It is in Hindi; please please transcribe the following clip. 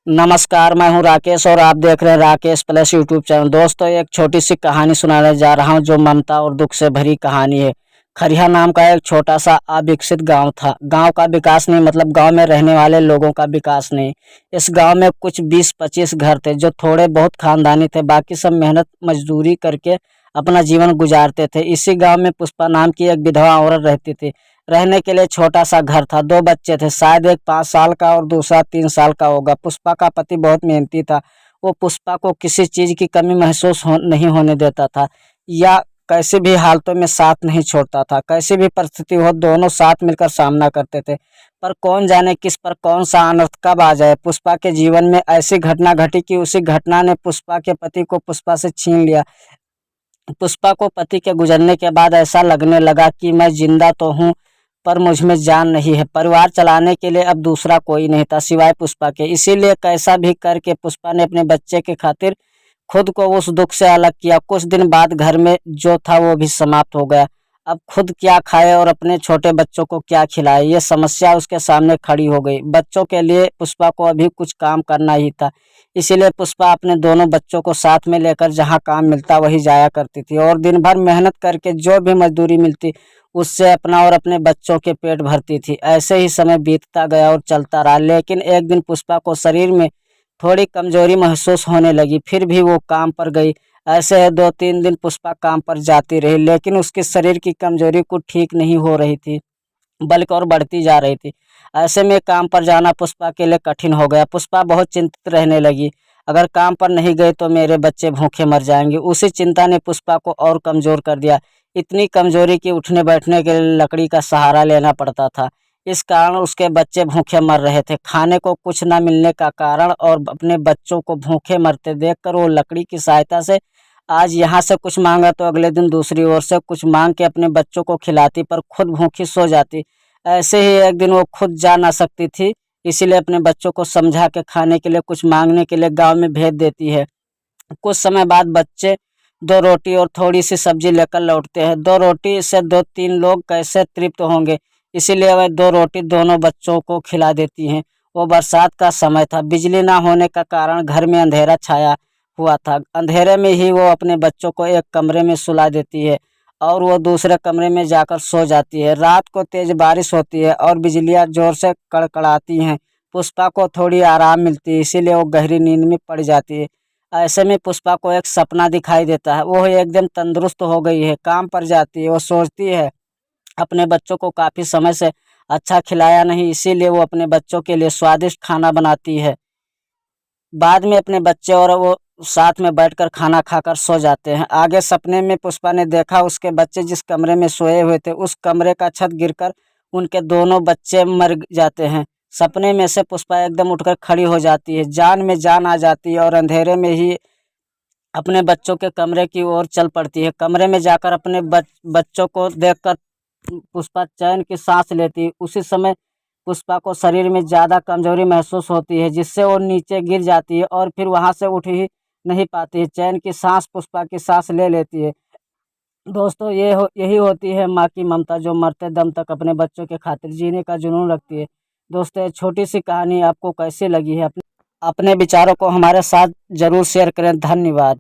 नमस्कार, मैं हूं राकेश और आप देख रहे हैं राकेश प्लस यूट्यूब चैनल। दोस्तों, एक छोटी सी कहानी सुनाने जा रहा हूं जो ममता और दुख से भरी कहानी है। खरिया नाम का एक छोटा सा अविकसित गांव था। गांव का विकास नहीं मतलब गांव में रहने वाले लोगों का विकास नहीं। इस गांव में कुछ 20-25 घर थे जो थोड़े बहुत खानदानी थे, बाकी सब मेहनत मजदूरी करके अपना जीवन गुजारते थे। इसी गाँव में पुष्पा नाम की एक विधवा औरत रहती थी। रहने के लिए छोटा सा घर था, 2 बच्चे थे, शायद एक 5 साल का और दूसरा 3 साल का होगा। पुष्पा का पति बहुत मेहनती था। वो पुष्पा को किसी चीज की कमी नहीं होने देता था या कैसे भी हालतों में साथ नहीं छोड़ता था। कैसी भी परिस्थिति हो, दोनों साथ मिलकर सामना करते थे। पर कौन जाने किस पर कौन सा अनर्थ कब आ जाए। पुष्पा के जीवन में ऐसी घटना घटी कि उसी घटना ने पुष्पा के पति को पुष्पा से छीन लिया। पुष्पा को पति के गुजरने के बाद ऐसा लगने लगा कि मैं जिंदा तो हूँ पर मुझ में जान नहीं है। परिवार चलाने के लिए अब दूसरा कोई नहीं था सिवाय पुष्पा के। इसीलिए कैसा भी करके पुष्पा ने अपने बच्चे के खातिर खुद को उस दुख से अलग किया। कुछ दिन बाद घर में जो था वो भी समाप्त हो गया। अब खुद क्या खाए और अपने छोटे बच्चों को क्या खिलाए, ये समस्या उसके सामने खड़ी हो गई। बच्चों के लिए पुष्पा को अभी कुछ काम करना ही था। इसीलिए पुष्पा अपने दोनों बच्चों को साथ में लेकर जहाँ काम मिलता वही जाया करती थी और दिन भर मेहनत करके जो भी मजदूरी मिलती उससे अपना और अपने बच्चों के पेट भरती थी। ऐसे ही समय बीतता गया और चलता रहा। लेकिन एक दिन पुष्पा को शरीर में थोड़ी कमजोरी महसूस होने लगी। फिर भी वो काम पर गई। ऐसे ही 2-3 दिन पुष्पा काम पर जाती रही, लेकिन उसके शरीर की कमजोरी कुछ ठीक नहीं हो रही थी, बल्कि और बढ़ती जा रही थी। ऐसे में काम पर जाना पुष्पा के लिए कठिन हो गया। पुष्पा बहुत चिंतित रहने लगी। अगर काम पर नहीं गई तो मेरे बच्चे भूखे मर जाएंगे। उसी चिंता ने पुष्पा को और कमजोर कर दिया। इतनी कमजोरी कि उठने बैठने के लिए लकड़ी का सहारा लेना पड़ता था। इस कारण उसके बच्चे भूखे मर रहे थे। खाने को कुछ न मिलने का कारण और अपने बच्चों को भूखे मरते देखकर वो लकड़ी की सहायता से आज यहाँ से कुछ मांगा तो अगले दिन दूसरी ओर से कुछ मांग के अपने बच्चों को खिलाती, पर खुद भूखी सो जाती। ऐसे ही एक दिन वो खुद जा ना सकती थी, इसीलिए अपने बच्चों को समझा के खाने के लिए कुछ मांगने के लिए गांव में भेज देती है। कुछ समय बाद बच्चे 2 रोटी और थोड़ी सी सब्जी लेकर लौटते हैं। 2 रोटी से 2-3 लोग कैसे तृप्त होंगे, इसीलिए वह 2 रोटी दोनों बच्चों को खिला देती हैं। वो बरसात का समय था। बिजली ना होने का कारण घर में अंधेरा छाया हुआ था। अंधेरे में ही वो अपने बच्चों को एक कमरे में सुला देती है और वो दूसरे कमरे में जाकर सो जाती है। रात को तेज बारिश होती है और बिजलियां जोर से कड़कड़ाती हैं। पुष्पा को थोड़ी आराम मिलती है, इसीलिए वो गहरी नींद में पड़ जाती है। ऐसे में पुष्पा को एक सपना दिखाई देता है। वो एकदम तंदुरुस्त हो गई है, काम पर जाती है। वो सोचती है अपने बच्चों को काफी समय से अच्छा खिलाया नहीं, इसीलिए वो अपने बच्चों के लिए स्वादिष्ट खाना बनाती है। बाद में अपने बच्चे और वो साथ में बैठकर खाना खाकर सो जाते हैं। आगे सपने में पुष्पा ने देखा उसके बच्चे जिस कमरे में सोए हुए थे उस कमरे का छत गिरकर उनके दोनों बच्चे मर जाते हैं। सपने में से पुष्पा एकदम उठकर खड़ी हो जाती है, जान में जान आ जाती है और अंधेरे में ही अपने बच्चों के कमरे की ओर चल पड़ती है। कमरे में जाकर अपने बच्चों को देखकर पुष्पा चैन की सांस लेती है। उसी समय पुष्पा को शरीर में ज़्यादा कमजोरी महसूस होती है, जिससे वो नीचे गिर जाती है और फिर वहां से उठ ही नहीं पाती है। चैन की सांस पुष्पा की सांस ले लेती है। दोस्तों, यही होती है माँ की ममता, जो मरते दम तक अपने बच्चों के खातिर जीने का जुनून रखती है। दोस्तों, ये छोटी सी कहानी आपको कैसी लगी है, अपने विचारों को हमारे साथ जरूर शेयर करें। धन्यवाद।